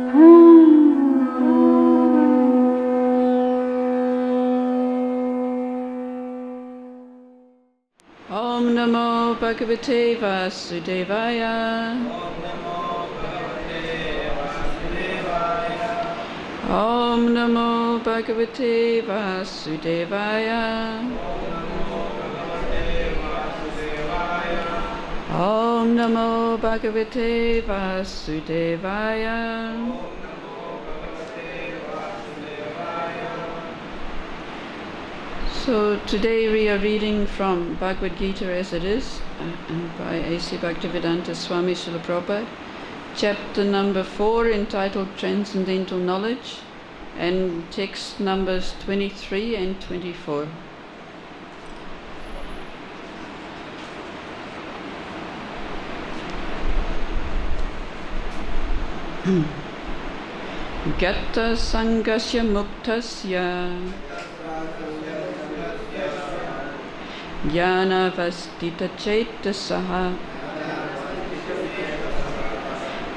Om Namo Bhagavate Vasudevaya. Om Namo Bhagavate Vasudevaya. Om Namo Bhagavate Vasudevaya. So today we are reading from Bhagavad-Gita as it is, by A.C. Bhaktivedanta Swami Srila Prabhupada, chapter number 4 entitled Transcendental Knowledge, and text numbers 23 and 24. Gata Sangasya Muktasya Jnana Vastita Chetasaha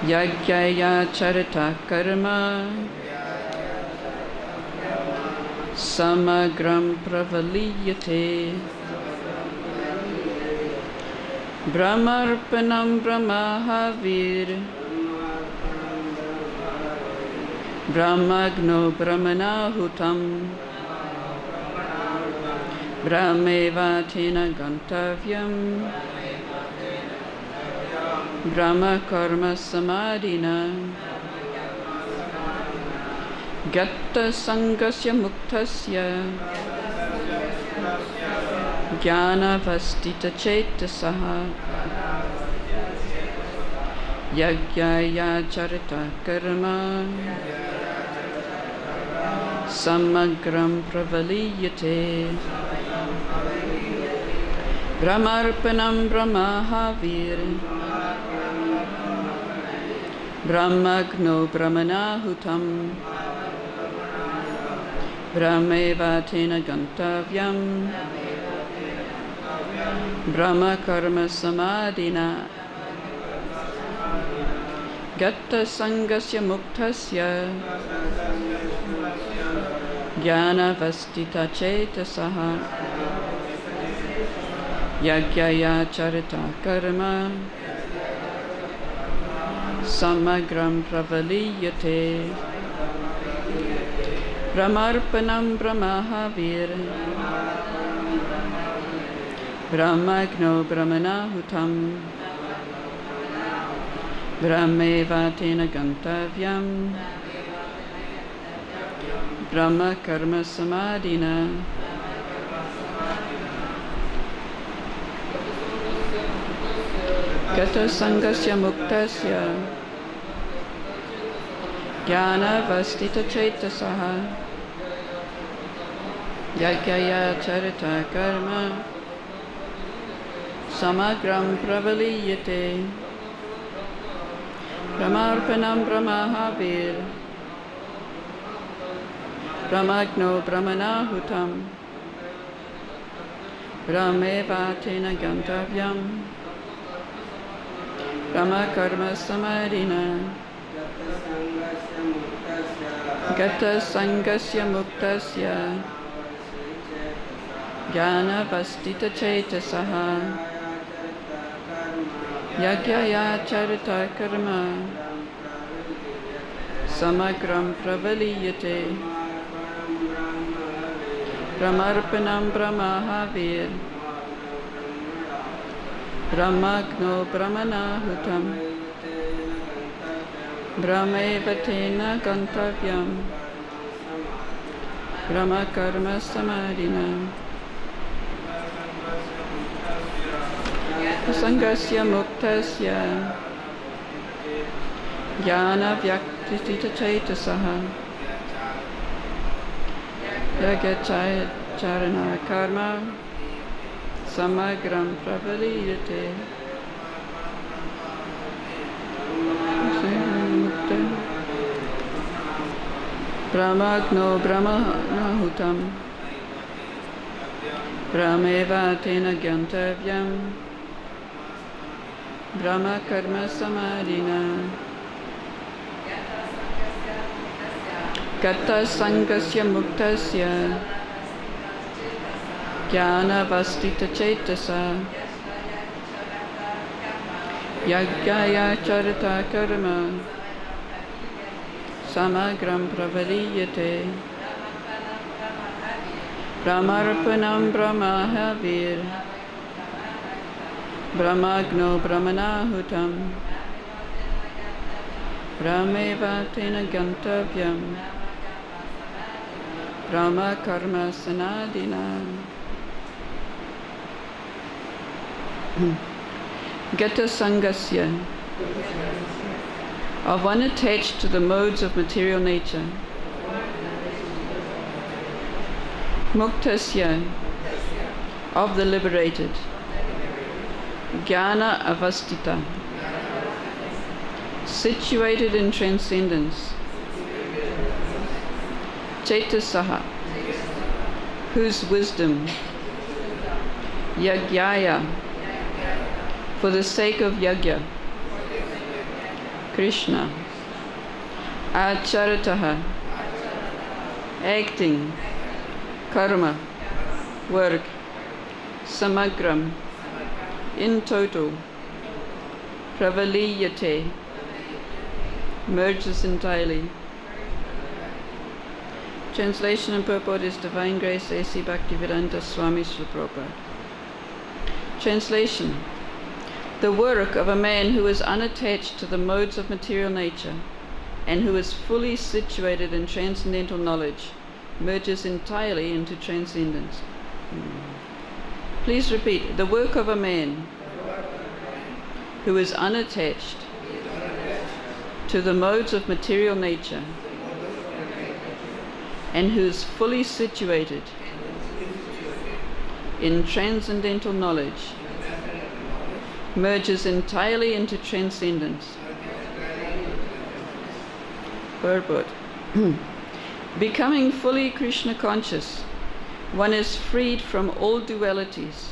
Yagyaya Charita Karma Samagram Pravaliyate Brahmarpanam Brahmahavir Brahmagno Brahmanahutam Brahmeva Tena Gantavyam Brahma Karma Samadhina Gatta Sangasya Muktasya Jnana Vastita Chetasaha Yagyaya Charita Karma Samagram Pravaliyate Brahmarpanam Brahmahavir Brahmagno Brahmanahutam Brahmeva Tena Gantavyam Brahma Karma Samadhina Gatta Sangasya Muktasya Jnana Vastita Chetasaha Yagyaya Charita Karma Samagram Pravaliyate Brahmarpanam Brahmahavir Brahmagno Brahmanahutam Brahmeva Tena Gantavyam Brahma Karma Samadhina Gata Sangasya Muktasya Jnana Vastita Chetasaha Yagyaya Charita Karma Samagram Pravaliyate Brahmarpanam Brahmahavir Brahmagno Brahmanahutam Brahmeva Tena Gantavyam Brahma Karma Samadhina Gata Sangasya Muktasya Jnana Vastita Chetasaha Yagyaya Charita Karma Samagram Pravaliyate Brahmarpanam Brahmahavir Brahmagno Brahmanahutam Brahmeva Tena Gantavyam Brahma Karma Samadhina Sangasya Muktasya Jnana Vyaktita Chetasaha Yagyaya Charana Karma Samagram Pravaliyate Brahmagno Brahmanahutam Brahmeva Tena Gantavyam Brahma Karma Samadhina Gata sangasya muktasya jnana vastita cetasa yajnaya charita karma samagram pravaliyate brahmarpanam brahmahavir brahmagno brahmanahutam brahmeva tena gantavyam brahma karma sanadina. Gata sangasya, of one attached to the modes of material nature. Muktasya, of the liberated. Jnana avastita, situated in transcendence. Chetasaha, whose wisdom. Yajnaya, for the sake of yajna. Krishna. Acharitaha, acting. Karma, work. Samagram, in total. Pravaliyate, merges entirely. Translation and purport is Divine Grace A.C. Bhakti-Vedanta Swami Srila Prabhupada. Translation. The work of a man who is unattached to the modes of material nature and who is fully situated in transcendental knowledge merges entirely into transcendence. Please repeat. The work of a man who is unattached to the modes of material nature and who is fully situated in transcendental knowledge merges entirely into transcendence. Purport. Becoming fully Krishna conscious, one is freed from all dualities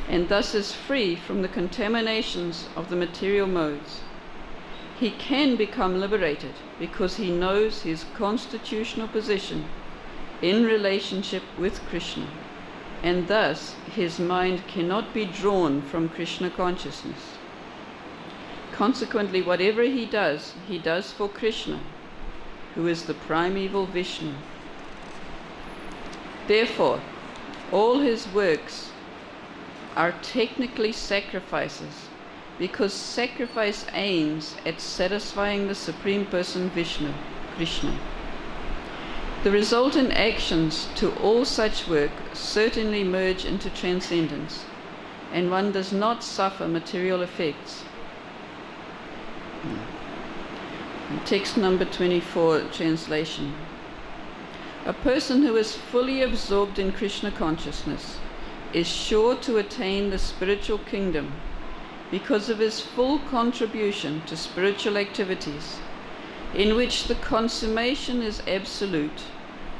and thus is free from the contaminations of the material modes. He can become liberated because he knows his constitutional position in relationship with Krishna, and thus his mind cannot be drawn from Krishna consciousness. Consequently, whatever he does for Krishna, who is the primeval Vishnu. Therefore, all his works are technically sacrifices, because sacrifice aims at satisfying the Supreme Person Vishnu, Krishna. The resultant actions to all such work certainly merge into transcendence, and one does not suffer material effects. Text number 24, translation. A person who is fully absorbed in Krishna consciousness is sure to attain the spiritual kingdom because of his full contribution to spiritual activities, in which the consummation is absolute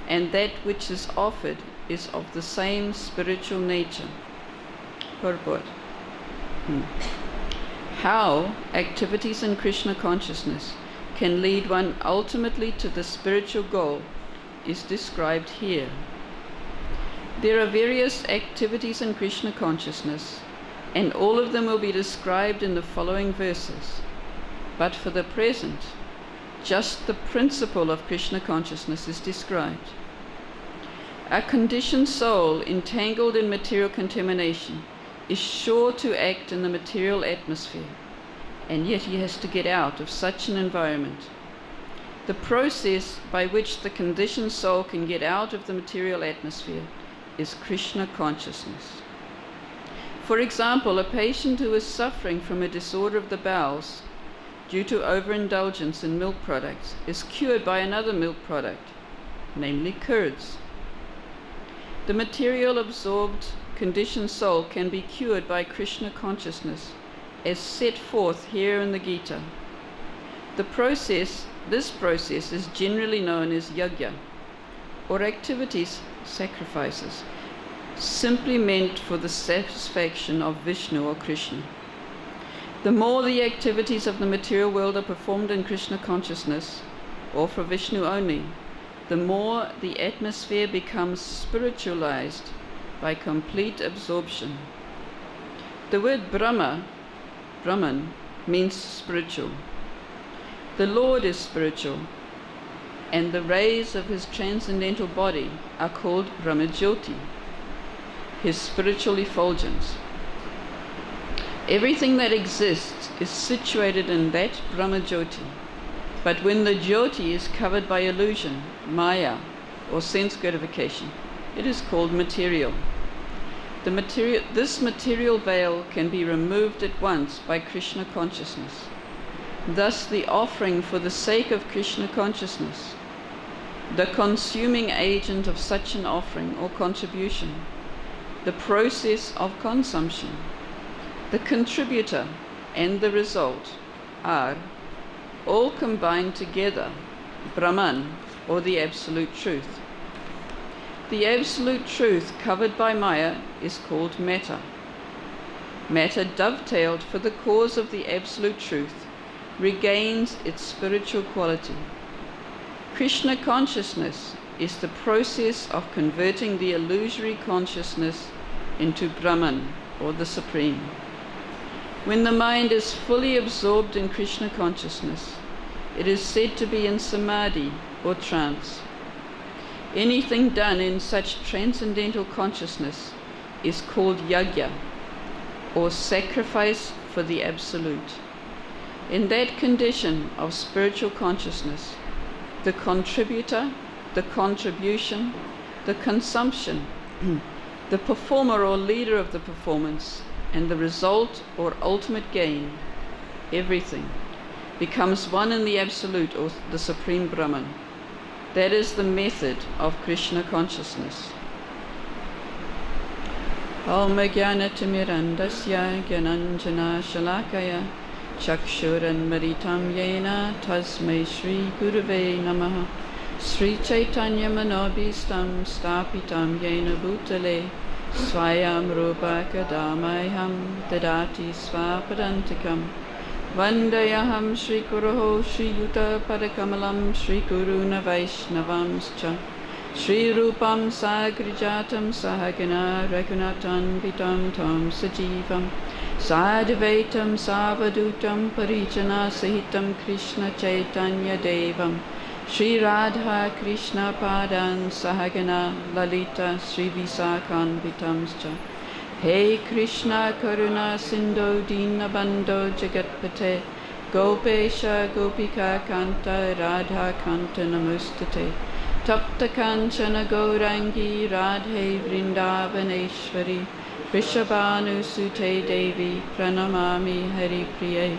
and that which is offered is of the same spiritual nature. Purport. How activities in Krishna consciousness can lead one ultimately to the spiritual goal is described here. There are various activities in Krishna consciousness, and all of them will be described in the following verses. But for the present, just the principle of Krishna consciousness is described. A conditioned soul entangled in material contamination is sure to act in the material atmosphere, and yet he has to get out of such an environment. The process by which the conditioned soul can get out of the material atmosphere is Krishna consciousness. For example, a patient who is suffering from a disorder of the bowels due to overindulgence in milk products is cured by another milk product, namely curds. The material absorbed conditioned soul can be cured by Krishna consciousness, as set forth here in the Gita. This process is generally known as yajna, or activities, sacrifices, simply meant for the satisfaction of Vishnu or Krishna. The more the activities of the material world are performed in Krishna consciousness, or for Vishnu only, the more the atmosphere becomes spiritualized by complete absorption. The word Brahman, means spiritual. The Lord is spiritual, and the rays of his transcendental body are called Brahmajyoti, his spiritual effulgence. Everything that exists is situated in that Brahmajyoti, but when the Jyoti is covered by illusion, Maya, or sense gratification, it is called material. This material veil can be removed at once by Krishna consciousness. Thus the offering for the sake of Krishna consciousness, the consuming agent of such an offering or contribution, the process of consumption, the contributor and the result are all combined together, Brahman, or the Absolute Truth. The Absolute Truth covered by Maya is called matter. Matter dovetailed for the cause of the Absolute Truth regains its spiritual quality. Krishna consciousness is the process of converting the illusory consciousness into Brahman, or the Supreme. When the mind is fully absorbed in Krishna consciousness, it is said to be in samadhi, or trance. Anything done in such transcendental consciousness is called yajna, or sacrifice for the Absolute. In that condition of spiritual consciousness, the contributor, the contribution, the consumption, the performer or leader of the performance, and the result or ultimate gain, everything, becomes one in the Absolute, or the Supreme Brahman. That is the method of Krishna consciousness. Om Jnanatimirandasya Jnananjana Shalakaya Chakshuran Maritam Yena Tasmai Shri Gurave Namaha Sri Chaitanya Manobhistam Stapitam Yena Bhutale Swayam Rupa Kadamayham Dadati Svapadantikam Vandayaham Shri Guruho Shri Yuta Padakamalam Shri Guruna Vaishnavamscha Shri Rupam Sagrijatam Sahagana Raghunatan Vitam Tam Sajivam Sadvaitam Savadutam Parijana Sahitam Krishna Chaitanya Devam Shri Radha Krishna Padan Sahagana Lalita Shri Visakan Vitamscha Hey Krishna Karuna Sindhu Dinabandho Jagatpate Gopesha Gopika Kanta Radha Kanta Namustate Tapta Kanchana Gaurangi Radhe Vrindavaneshwari Vrishabhanu Sute Devi Pranamami Hari Priye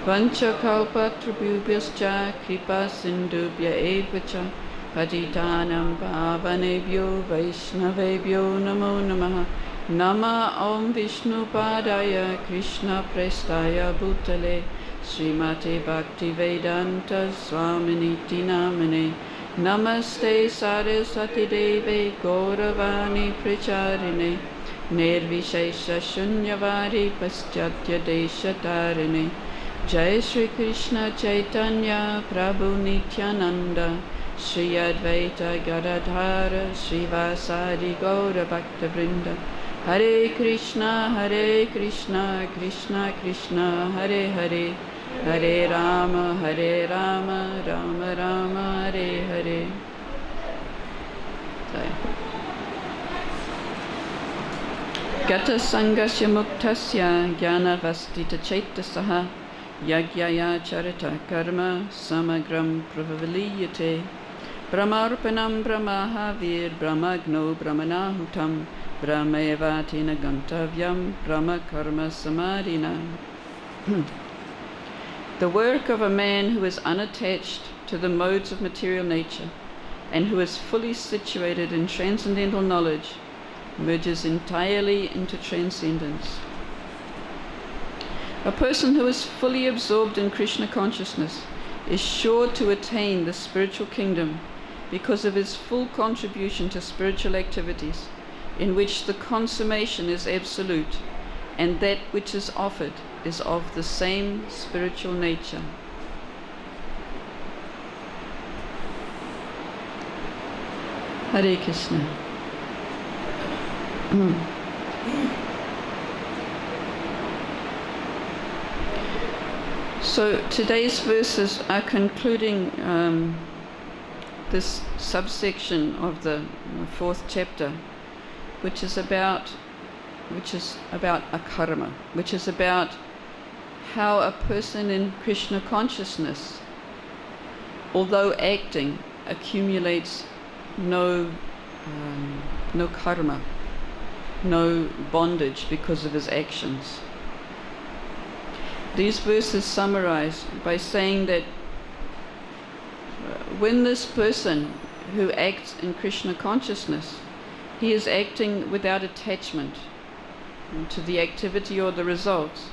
Vanchakalpa Tribhubhyascha Kripa Sindhubhya Evacha Patitanam Pavanebhyo Vaishnavebhyo Namo Namaha Nama Om Vishnu Padaya Krishna Prestaya Bhutale Srimate Bhakti-vedanta Swaminiti Namane Namaste Saraswati Deve Gauravani Pracharine Nirvishesha Shunyavadi Paschatya Deshatarine Jai Shri Krishna Chaitanya Prabhu Nityananda Shri Advaita Gadadhara Shri Vasadi Gaura Bhakta Vrinda Hare Krishna Krishna Krishna Hare Hare Hare Rama Rama Rama Hare Hare. Gata Sangasya Muktasya Jnana Vastita Chaitasaha Yagyaya Charita Karma Samagram Pravavaliyate Brahmarpanam Brahmahavir Brahmagno Brahmanahutam Brahmaevatina Gantavyam Brahma Karma Samadhina. The work of a man who is unattached to the modes of material nature and who is fully situated in transcendental knowledge merges entirely into transcendence. A person who is fully absorbed in Krishna consciousness is sure to attain the spiritual kingdom because of his full contribution to spiritual activities, in which the consummation is absolute and that which is offered is of the same spiritual nature. Hare Krishna. So today's verses are concluding this subsection of the fourth chapter, which is about akarma, which is about how a person in Krishna consciousness, although acting, accumulates no karma, no bondage because of his actions. These verses summarize by saying that when this person who acts in Krishna consciousness, he is acting without attachment to the activity or the results,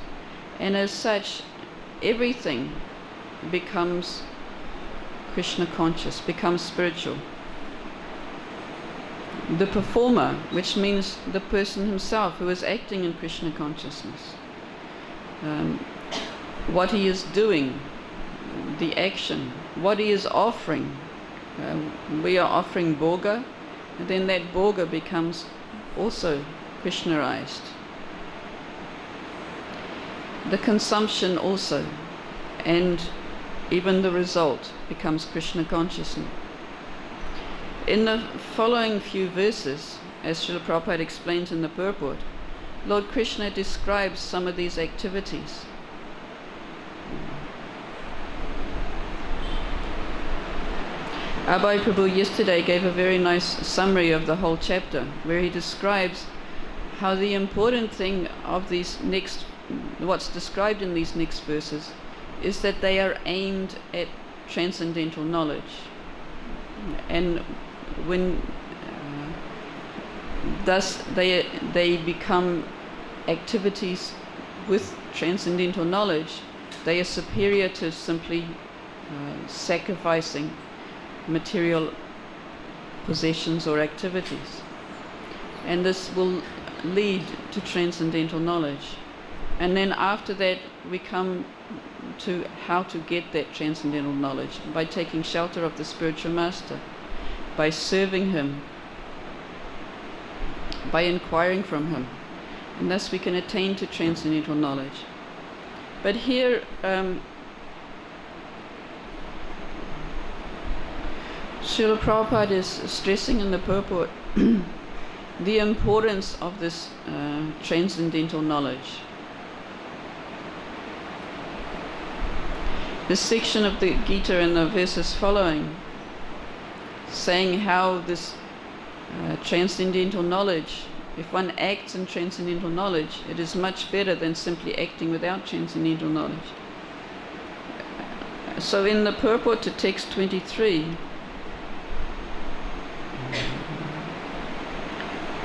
and as such everything becomes Krishna conscious, becomes spiritual. The performer, which means the person himself who is acting in Krishna consciousness, what he is doing, the action, what he is offering. We are offering bhoga, and then that bhoga becomes also Krishnaized. The consumption also, and even the result becomes Krishna consciousness. In the following few verses, as Srila Prabhupada explains in the purport, Lord Krishna describes some of these activities. Abhay Prabhu yesterday gave a very nice summary of the whole chapter, where he describes how the important thing of what's described in these next verses, is that they are aimed at transcendental knowledge. And when thus they become activities with transcendental knowledge, they are superior to simply sacrificing material possessions or activities. And this will lead to transcendental knowledge. And then after that we come to how to get that transcendental knowledge, by taking shelter of the spiritual master, by serving him, by inquiring from him, and thus we can attain to transcendental knowledge. But here Srila Prabhupada is stressing in the purport the importance of this transcendental knowledge. This section of the Gita and the verses following, saying how this transcendental knowledge, if one acts in transcendental knowledge, it is much better than simply acting without transcendental knowledge. So in the purport to text 23,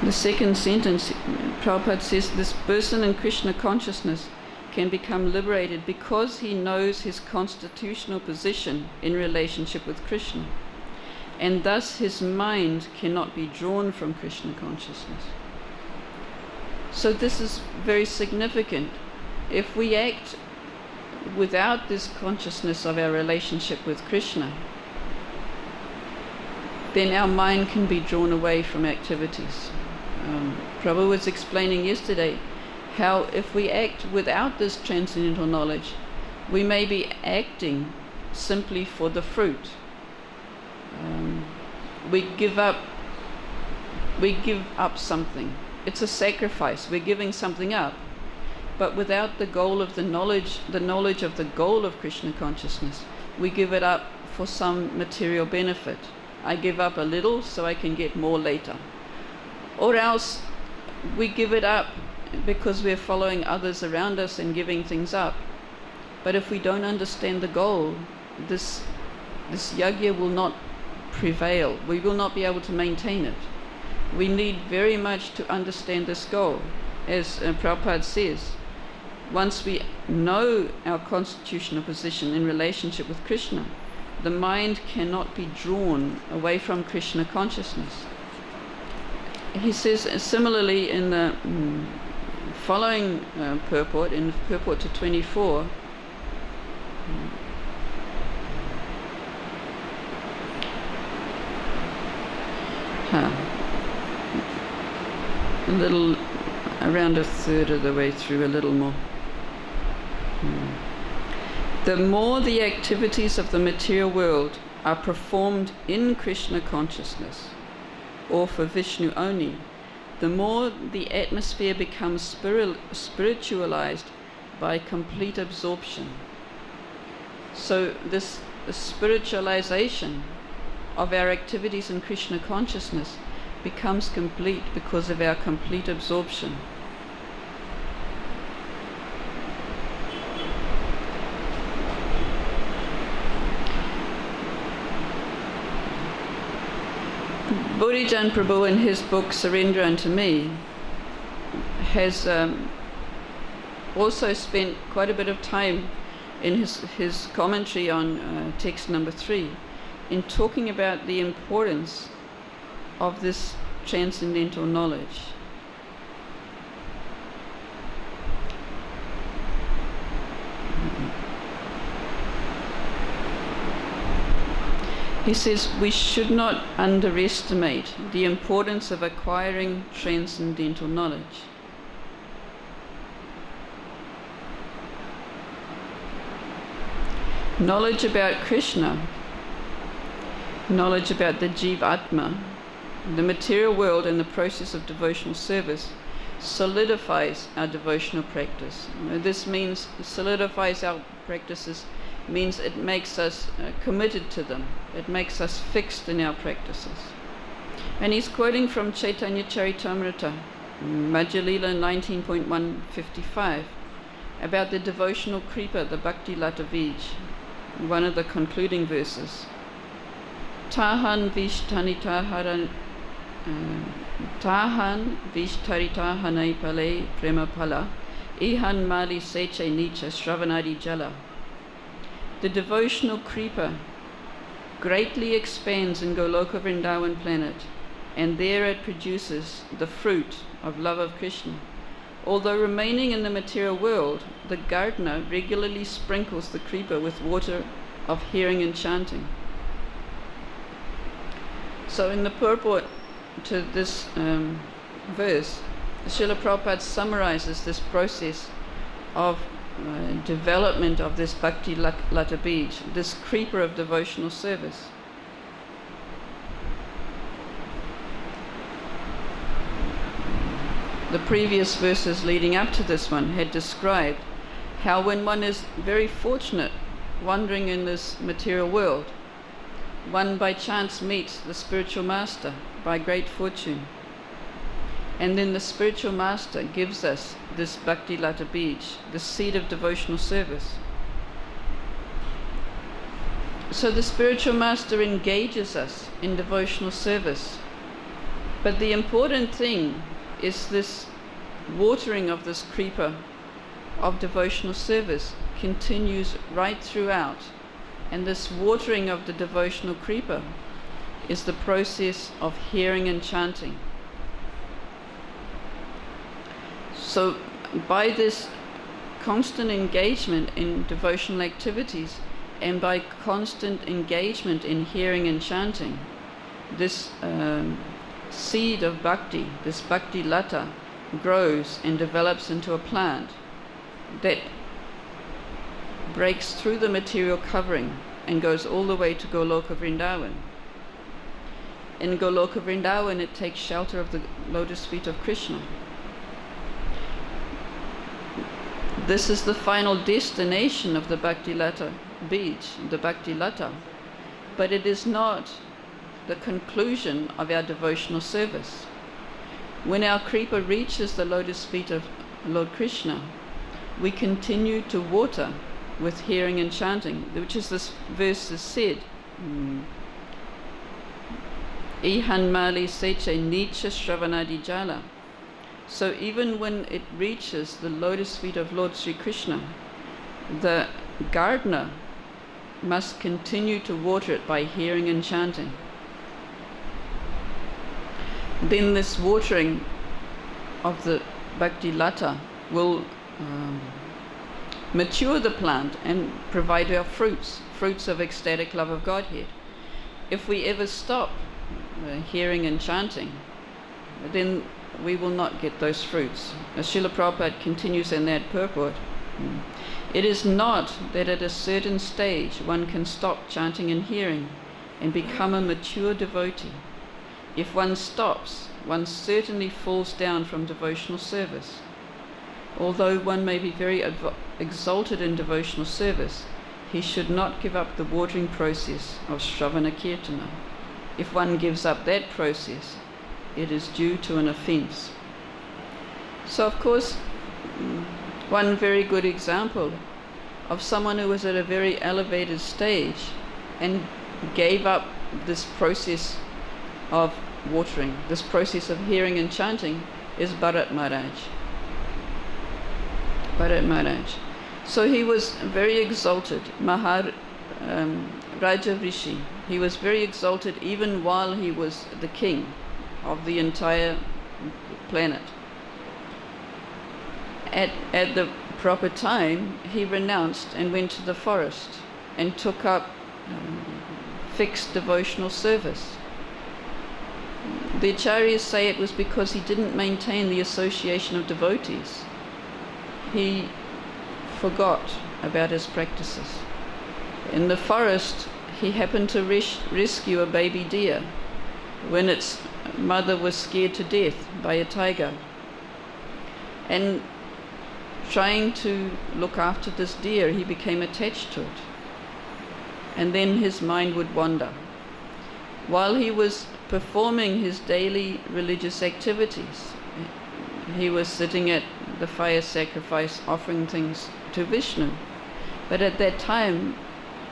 the second sentence, Prabhupada says, this person in Krishna consciousness can become liberated because he knows his constitutional position in relationship with Krishna, and thus his mind cannot be drawn from Krishna consciousness. So this is very significant. If we act without this consciousness of our relationship with Krishna, then our mind can be drawn away from activities. Prabhu was explaining yesterday how if we act without this transcendental knowledge, we may be acting simply for the fruit. We give up something. It's a sacrifice. We're giving something up. But without the goal of the knowledge of the goal of Krishna consciousness, we give it up for some material benefit. I give up a little so I can get more later. Or else we give it up because we're following others around us and giving things up. But if we don't understand the goal, this yajna will not prevail. We will not be able to maintain it. We need very much to understand this goal. As Prabhupada says, once we know our constitutional position in relationship with Krishna, the mind cannot be drawn away from Krishna consciousness. He says similarly in the following purport, in purport to 24, around a third of the way through, a little more. The more the activities of the material world are performed in Krishna consciousness, or for Vishnu only, the more the atmosphere becomes spiritualized by complete absorption. So this spiritualization of our activities in Krishna consciousness becomes complete because of our complete absorption. Bodhijan Prabhu, in his book Surrender Unto Me, has also spent quite a bit of time in his commentary on text number 3 in talking about the importance of this transcendental knowledge. He says we should not underestimate the importance of acquiring transcendental knowledge. Knowledge about Krishna, knowledge about the Jivatma, the material world and the process of devotional service solidifies our devotional practice. This means solidifies our practices, means it makes us committed to them. It makes us fixed in our practices. And he's quoting from Chaitanya Charitamrita, Madhya Lila 19.155, about the devotional creeper, the Bhakti-Lata Bij, one of the concluding verses. Tahan vishthanitaharan Tahan vishtharitahanai pale prema pala ihan mali seche nicha shravanadi jala. The devotional creeper greatly expands in Goloka Vrindavan planet, and there it produces the fruit of love of Krishna. Although remaining in the material world, the gardener regularly sprinkles the creeper with water of hearing and chanting. So in the purport to this verse, Srila Prabhupada summarizes this process of development of this Bhakti-Lata Bij, this creeper of devotional service. The previous verses leading up to this one had described how when one is very fortunate wandering in this material world, one by chance meets the spiritual master by great fortune. And then the spiritual master gives us this Bhakti-Lata Bij, the seed of devotional service. So the spiritual master engages us in devotional service. But the important thing is this watering of this creeper of devotional service continues right throughout. And this watering of the devotional creeper is the process of hearing and chanting. So by this constant engagement in devotional activities and by constant engagement in hearing and chanting, this seed of bhakti, this Bhakti-Lata, grows and develops into a plant that breaks through the material covering and goes all the way to Goloka Vrindavan. In Goloka Vrindavan, it takes shelter of the lotus feet of Krishna. This is the final destination of the Bhakti-Lata Bij, the Bhakti-Lata, but it is not the conclusion of our devotional service. When our creeper reaches the lotus feet of Lord Krishna, we continue to water with hearing and chanting, which is this verse is said. Ihan mali seche nicha shravanadi jala. So even when it reaches the lotus feet of Lord Sri Krishna, the gardener must continue to water it by hearing and chanting. Then this watering of the Bhakti-Lata will mature the plant and provide our fruits of ecstatic love of Godhead. If we ever stop hearing and chanting, then we will not get those fruits. As Srila Prabhupada continues in that purport, it is not that at a certain stage one can stop chanting and hearing and become a mature devotee. If one stops, one certainly falls down from devotional service. Although one may be very exalted in devotional service, he should not give up the watering process of Shravana Kirtana. If one gives up that process, it is due to an offense. So of course, one very good example of someone who was at a very elevated stage and gave up this process of watering, this process of hearing and chanting, is Bharat Maharaj. Bharat Maharaj. So he was very exalted, Raja Rishi. He was very exalted even while he was the king of the entire planet. At the proper time, he renounced and went to the forest and took up fixed devotional service. The Acharyas say it was because he didn't maintain the association of devotees. He forgot about his practices. In the forest, he happened to rescue a baby deer when its mother was scared to death by a tiger. And trying to look after this deer, he became attached to it. And then his mind would wander. While he was performing his daily religious activities, he was sitting at the fire sacrifice offering things to Vishnu. But at that time,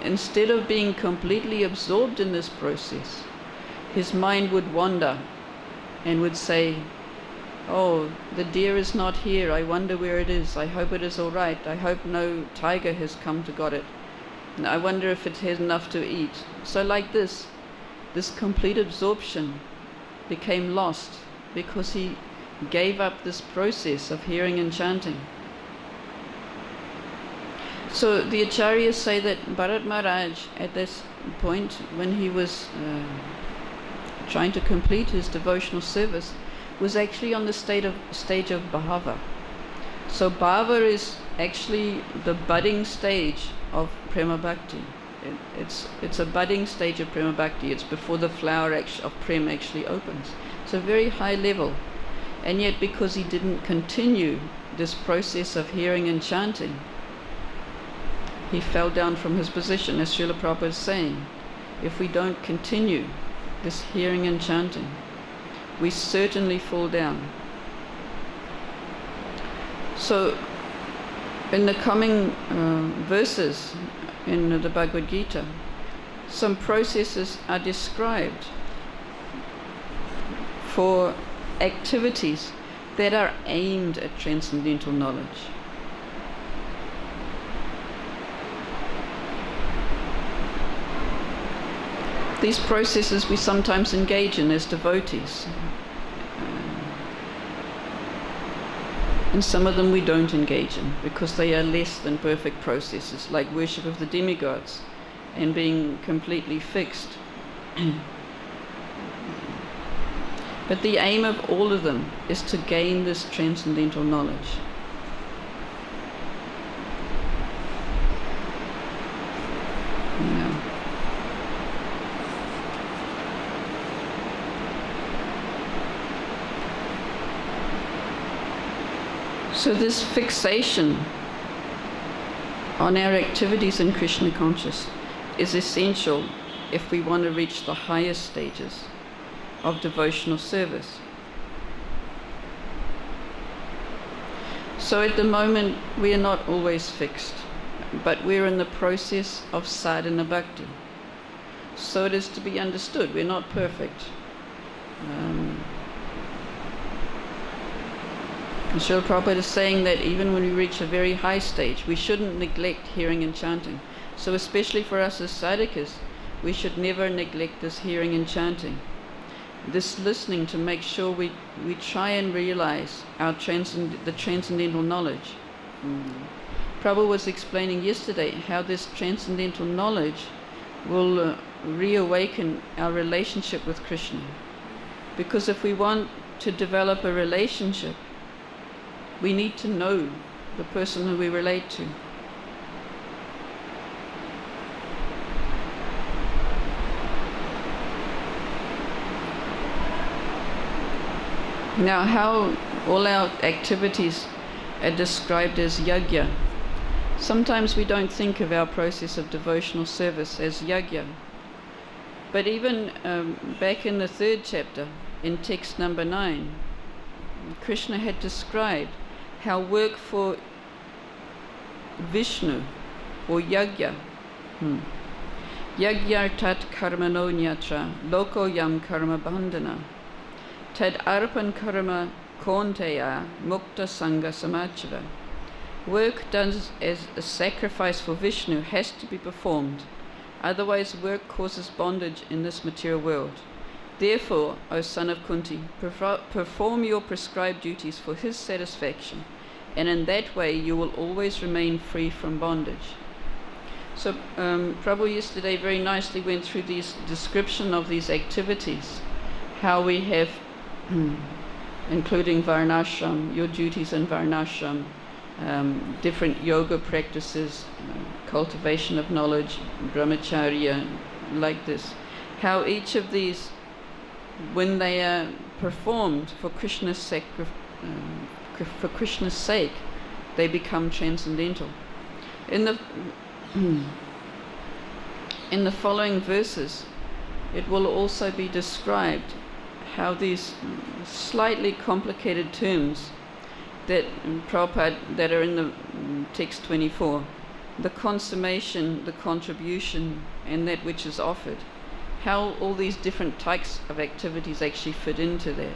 instead of being completely absorbed in this process, his mind would wander and would say, "Oh, the deer is not here. I wonder where it is. I hope it is all right. I hope no tiger has come to got it. I wonder if it has enough to eat." So like this complete absorption became lost because he gave up this process of hearing and chanting. So the Acharyas say that Bharat Maharaj, at this point, when he was trying to complete his devotional service, was actually on the stage of bhava. So bhava is actually the budding stage of prema bhakti. It's a budding stage of prema bhakti. It's before the flower of prem actually opens. It's a very high level. And yet because he didn't continue this process of hearing and chanting, he fell down from his position. As Srila Prabhupada is saying, if we don't continue this hearing and chanting, we certainly fall down. So in the coming verses in the Bhagavad-Gita, some processes are described for activities that are aimed at transcendental knowledge. These processes we sometimes engage in as devotees. And some of them we don't engage in because they are less than perfect processes, like worship of the demigods and being completely fixed. But the aim of all of them is to gain this transcendental knowledge. So this fixation on our activities in Krishna conscious is essential if we want to reach the highest stages of devotional service. So at the moment we are not always fixed, but we're in the process of sadhana bhakti. So it is to be understood, we're not perfect. Srila Prabhupada is saying that even when we reach a very high stage, we shouldn't neglect hearing and chanting. So especially for us as sadhakas, we should never neglect this hearing and chanting. This listening to make sure we try and realize the transcendental knowledge. Prabhupada was explaining yesterday how this transcendental knowledge will reawaken our relationship with Krishna. Because if we want to develop a relationship, we need to know the person who we relate to. Now, how all our activities are described as yajna. Sometimes we don't think of our process of devotional service as yajna. But even back in the 3rd chapter, in text number 9, Krishna had described how work for Vishnu, or yajna, yajnartat karmano nyatra, loko yam karma bandhana, tad arpan karma konteya mukta sangha samachara. Work done as a sacrifice for Vishnu has to be performed, otherwise work causes bondage in this material world. Therefore, O son of Kunti, perform your prescribed duties for his satisfaction, and in that way you will always remain free from bondage. So Prabhu yesterday very nicely went through these description of these activities, how we have including varnashram, your duties in varnashram, different yoga practices, cultivation of knowledge, brahmacharya, like this. How each of these, when they are performed for Krishna's sake, they become transcendental. In the following verses, it will also be described how these slightly complicated terms that Prabhupada, that are in the text 24, the consummation, the contribution, and that which is offered, how all these different types of activities actually fit into that.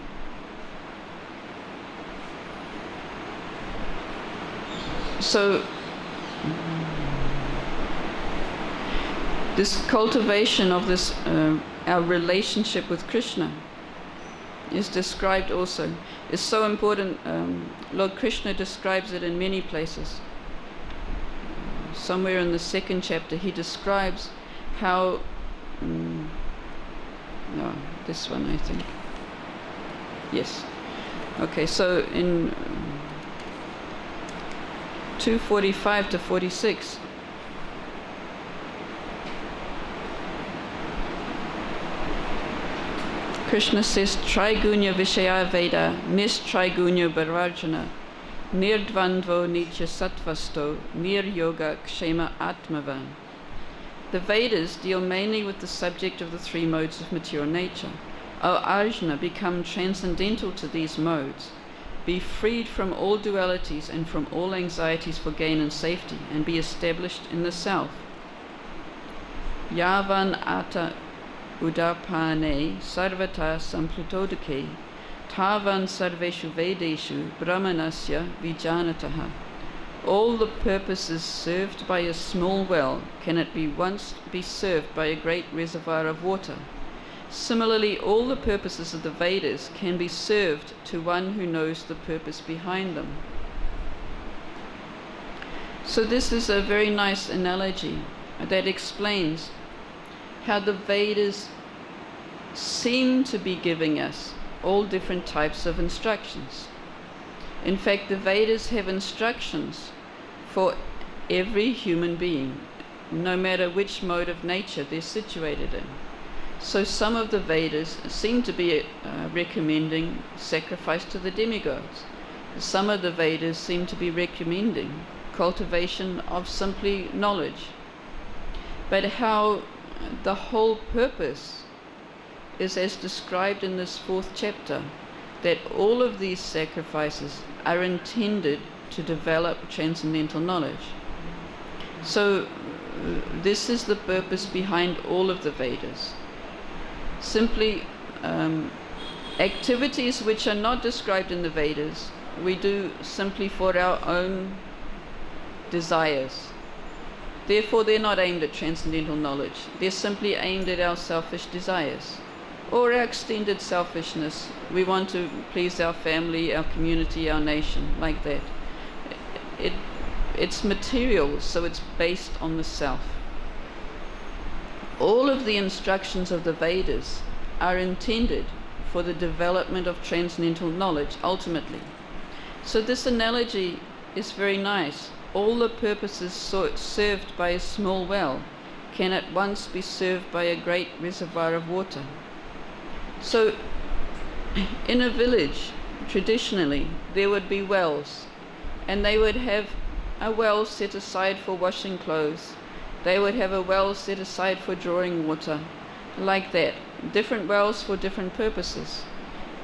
So this cultivation of this our relationship with Krishna is described also. It's so important. Lord Krishna describes it in many places. Somewhere in the 2nd chapter he describes how no, this one I think. Yes. Okay, so in 2:45 to 46, Krishna says, Trigunya Vishaya Veda, Nistrigunya Bhararjana, Nirdvandvo Nitya Sattvasto, Nir Yoga Kshema Atmavan. The Vedas deal mainly with the subject of the 3 modes of material nature. O Arjuna, become transcendental to these modes. Be freed from all dualities and from all anxieties for gain and safety, and be established in the self. Yavan Ata Udapane Sarvata Samplutodake Tavan Sarveshu Vedeshu Brahmanasya Vijanataha. All the purposes served by a small well can at once be served by a great reservoir of water. Similarly, all the purposes of the Vedas can be served to one who knows the purpose behind them. So this is a very nice analogy that explains how the Vedas seem to be giving us all different types of instructions. In fact, the Vedas have instructions for every human being, no matter which mode of nature they're situated in. So some of the Vedas seem to be recommending sacrifice to the demigods. Some of the Vedas seem to be recommending cultivation of simply knowledge. But how the whole purpose is as described in this 4th chapter, that all of these sacrifices are intended to develop transcendental knowledge. So this is the purpose behind all of the Vedas. Simply activities which are not described in the Vedas, we do simply for our own desires. Therefore, they're not aimed at transcendental knowledge. They're simply aimed at our selfish desires or our extended selfishness. We want to please our family, our community, our nation, like that. It's material, so it's based on the self. All of the instructions of the Vedas are intended for the development of transcendental knowledge, ultimately. So this analogy is very nice. All the purposes served by a small well can at once be served by a great reservoir of water. So in a village, traditionally, there would be wells, and they would have a well set aside for washing clothes. They would have a well set aside for drawing water, like that. Different wells for different purposes.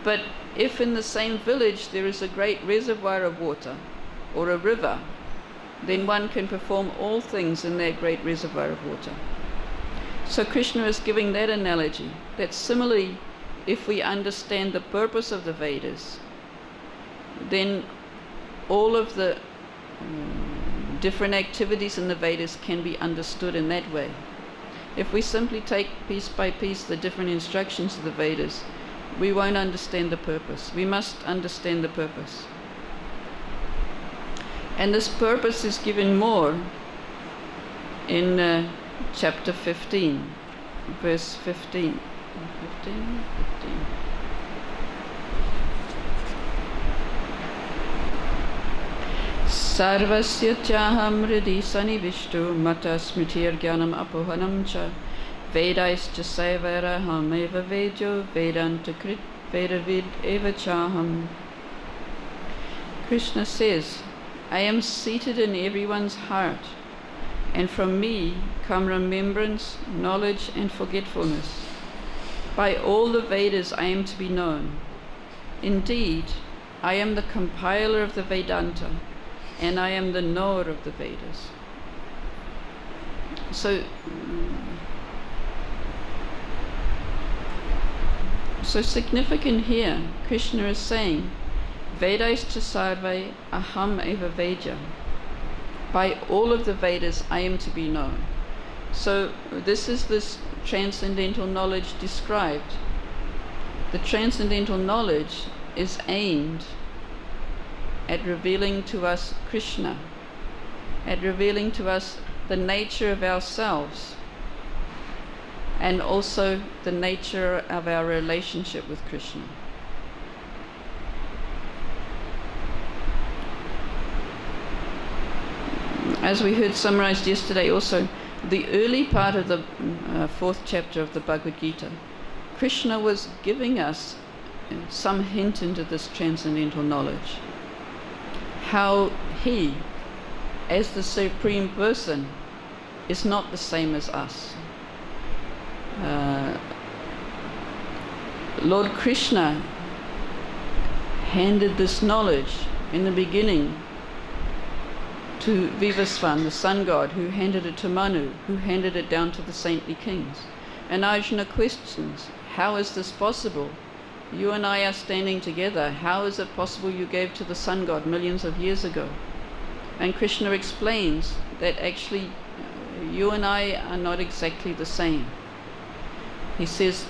But if in the same village there is a great reservoir of water, or a river, then one can perform all things in that great reservoir of water. So Krishna is giving that analogy, that similarly, if we understand the purpose of the Vedas, then all of the different activities in the Vedas can be understood in that way. If we simply take piece by piece the different instructions of the Vedas, we won't understand the purpose. We must understand the purpose. And this purpose is given more in chapter 15, verse 15. 15. Sarvasya tyaham hridhi sanivishtu mata smritir jnanam apohanam cha vedaischa savaraham eva vedyo vedanta krit vedavid eva chaham. Krishna says, I am seated in everyone's heart, and from me come remembrance, knowledge and forgetfulness. By all the Vedas I am to be known. Indeed, I am the compiler of the Vedanta, and I am the knower of the Vedas. So significant here, Krishna is saying, Vedaischa sarve aham eva vedya. By all of the Vedas I am to be known. So this is this transcendental knowledge described. The transcendental knowledge is aimed at revealing to us Krishna, at revealing to us the nature of ourselves, and also the nature of our relationship with Krishna. As we heard summarized yesterday also, the early part of the fourth chapter of the Bhagavad-Gita, Krishna was giving us some hint into this transcendental knowledge. How he, as the Supreme Person, is not the same as us. Lord Krishna handed this knowledge in the beginning to Vivasvan, the sun god, who handed it to Manu, who handed it down to the saintly kings. And Arjuna questions, how is this possible? You and I are standing together. How is it possible you gave to the sun god millions of years ago? And Krishna explains that actually you and I are not exactly the same. He says,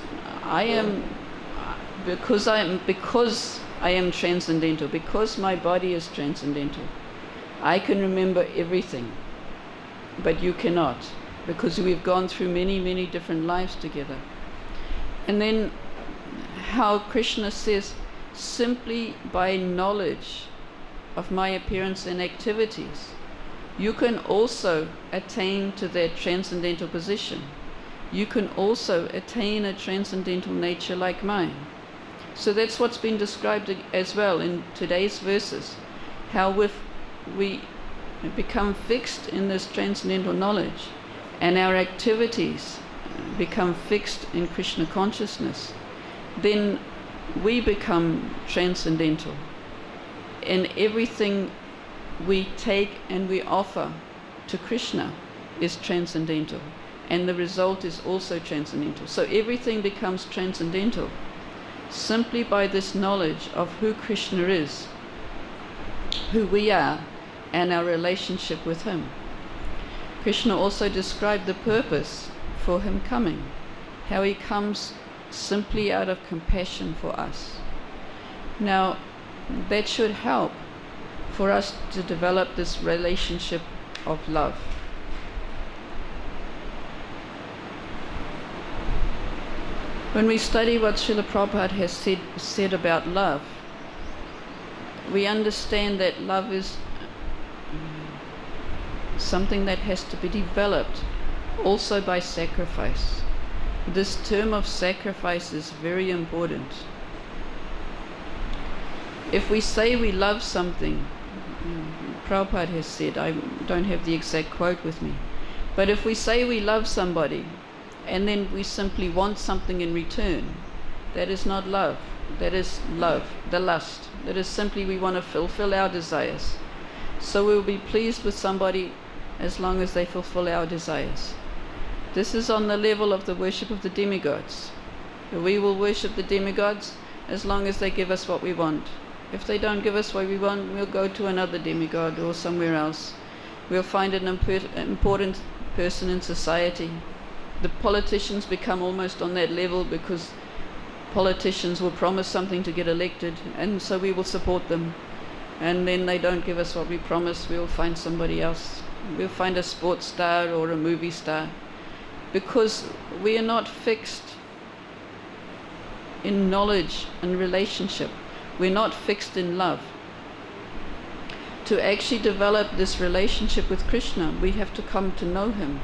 because I am transcendental, because my body is transcendental, I can remember everything, but you cannot, because we've gone through many, many different lives together. And then how Krishna says, simply by knowledge of my appearance and activities, you can also attain to that transcendental position. You can also attain a transcendental nature like mine. So that's what's been described as well in today's verses, how if we become fixed in this transcendental knowledge and our activities become fixed in Krishna consciousness, then we become transcendental. And everything we take and we offer to Krishna is transcendental. And the result is also transcendental. So everything becomes transcendental simply by this knowledge of who Krishna is, who we are, and our relationship with him. Krishna also described the purpose for him coming, how he comes simply out of compassion for us. Now, that should help for us to develop this relationship of love. When we study what Srila Prabhupada has said about love, we understand that love is something that has to be developed also by sacrifice. This term of sacrifice is very important. If we say we love something, Prabhupada has said, I don't have the exact quote with me, but if we say we love somebody and then we simply want something in return, that is not love. That is love, the lust. That is simply we want to fulfill our desires. So we will be pleased with somebody as long as they fulfill our desires. This is on the level of the worship of the demigods. We will worship the demigods as long as they give us what we want. If they don't give us what we want, we'll go to another demigod or somewhere else. We'll find an important person in society. The politicians become almost on that level because politicians will promise something to get elected, and so we will support them. And then they don't give us what we promise, we'll find somebody else. We'll find a sports star or a movie star. Because we are not fixed in knowledge and relationship. We're not fixed in love. To actually develop this relationship with Krishna, we have to come to know him.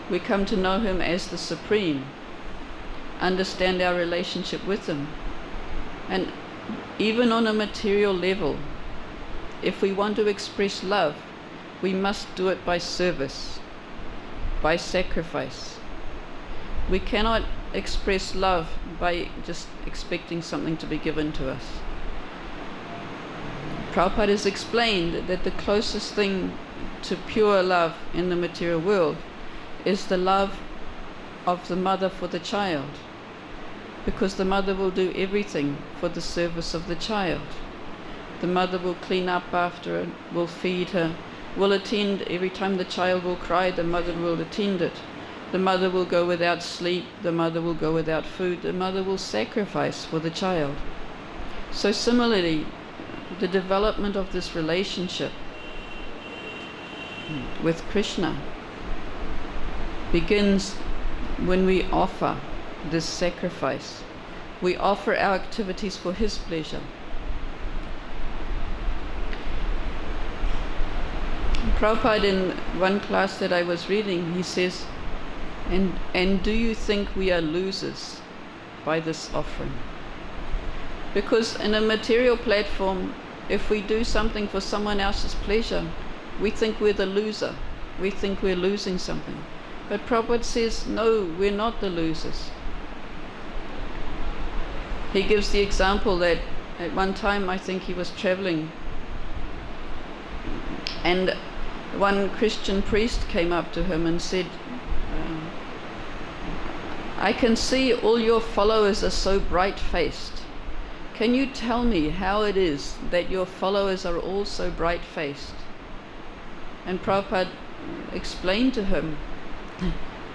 We come to know him as the Supreme, understand our relationship with him. And even on a material level, if we want to express love, we must do it by service, by sacrifice. We cannot express love by just expecting something to be given to us. Prabhupada has explained that the closest thing to pure love in the material world is the love of the mother for the child, because the mother will do everything for the service of the child. The mother will clean up after her, will feed her, will attend every time the child will cry, the mother will attend it. The mother will go without sleep, the mother will go without food, the mother will sacrifice for the child. So similarly, the development of this relationship with Krishna begins when we offer this sacrifice. We offer our activities for his pleasure. Prabhupada, in one class that I was reading, he says, and do you think we are losers by this offering? Because in a material platform, if we do something for someone else's pleasure, we think we're the loser. We think we're losing something. But Prabhupada says, no, we're not the losers. He gives the example that at one time, I think he was traveling, and one Christian priest came up to him and said, I can see all your followers are so bright-faced. Can you tell me how it is that your followers are all so bright-faced? And Prabhupada explained to him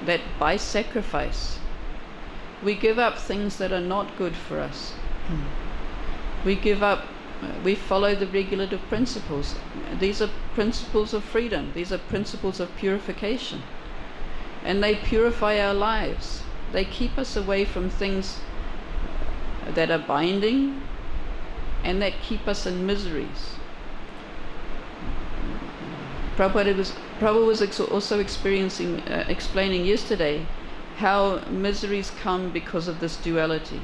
that by sacrifice, we give up things that are not good for us. We follow the regulative principles. These are principles of freedom. These are principles of purification. And they purify our lives. They keep us away from things that are binding and that keep us in miseries. Prabhupada was also explaining yesterday how miseries come because of this duality.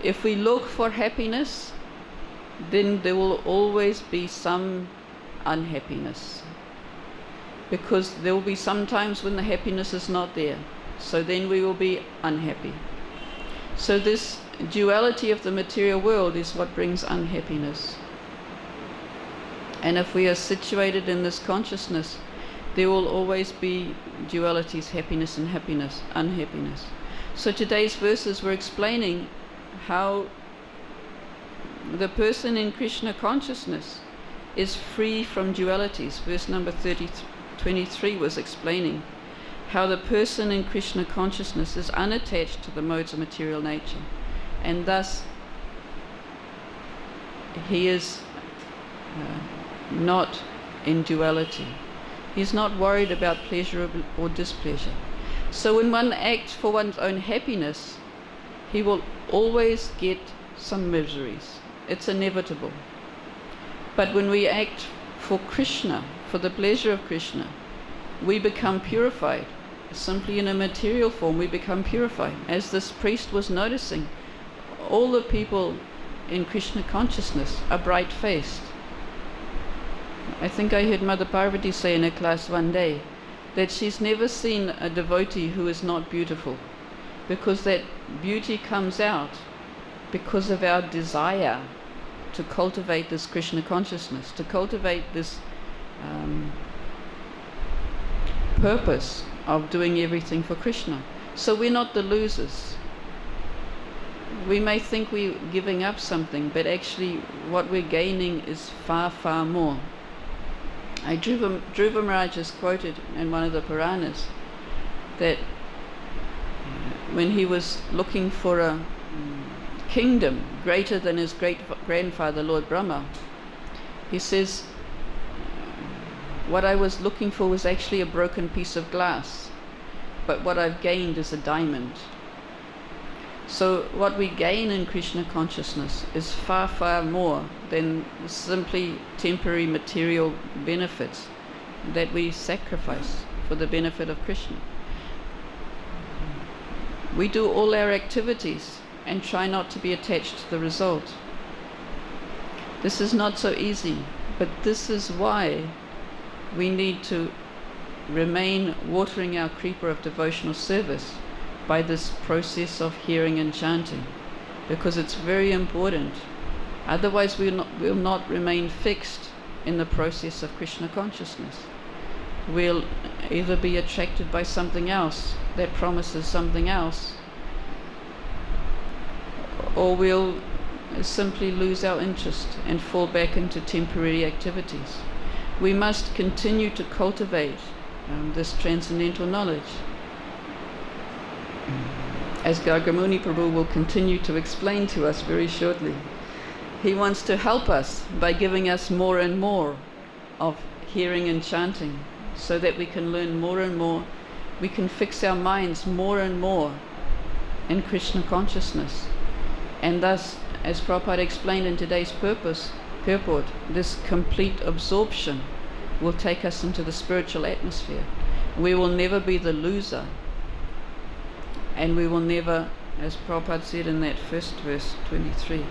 If we look for happiness, then there will always be some unhappiness, because there will be some times when the happiness is not there, so then we will be unhappy. So this duality of the material world is what brings unhappiness. And if we are situated in this consciousness, there will always be dualities, happiness and unhappiness. So today's verses were explaining how the person in Krishna consciousness is free from dualities. Verse number 23 was explaining how the person in Krishna consciousness is unattached to the modes of material nature, and thus he is not in duality. He's not worried about pleasure or displeasure. So when one acts for one's own happiness, he will always get some miseries. It's inevitable. But when we act for Krishna, for the pleasure of Krishna, we become purified. Simply in a material form, we become purified. As this priest was noticing, all the people in Krishna consciousness are bright-faced. I think I heard Mother Parvati say in a class one day that she's never seen a devotee who is not beautiful, because that beauty comes out because of our desire to cultivate this Krishna consciousness, to cultivate this purpose of doing everything for Krishna. So we're not the losers. We may think we're giving up something, but actually what we're gaining is far, far more. Dhruva Maharaj is quoted in one of the Puranas that when he was looking for a kingdom greater than his great-grandfather Lord Brahma, he says, what I was looking for was actually a broken piece of glass, but what I've gained is a diamond. So what we gain in Krishna consciousness is far, far more than simply temporary material benefits that we sacrifice for the benefit of Krishna. We do all our activities and try not to be attached to the result. This is not so easy, but this is why we need to remain watering our creeper of devotional service by this process of hearing and chanting, because it's very important. Otherwise we'll not remain fixed in the process of Krishna consciousness. We'll either be attracted by something else that promises something else, or we'll simply lose our interest and fall back into temporary activities. We must continue to cultivate this transcendental knowledge. As Gargamuni Prabhu will continue to explain to us very shortly, he wants to help us by giving us more and more of hearing and chanting, so that we can learn more and more, we can fix our minds more and more in Krishna consciousness. And thus, as Prabhupada explained in today's purport, this complete absorption will take us into the spiritual atmosphere. We will never be the loser, and we will never, as Prabhupada said in that first verse, 23,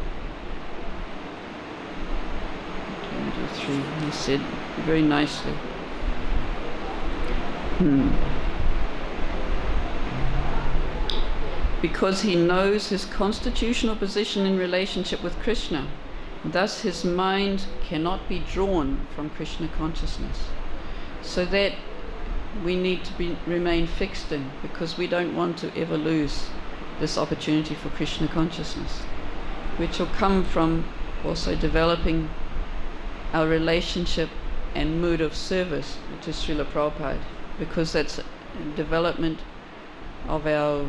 he said very nicely, because he knows his constitutional position in relationship with Krishna, thus his mind cannot be drawn from Krishna consciousness. So that we need to remain fixed in, because we don't want to ever lose this opportunity for Krishna consciousness, which will come from also developing our relationship and mood of service to Srila Prabhupada, because that's a development of our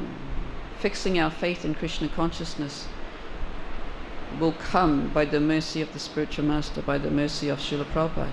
fixing our faith in Krishna consciousness will come by the mercy of the spiritual master, by the mercy of Srila Prabhupada.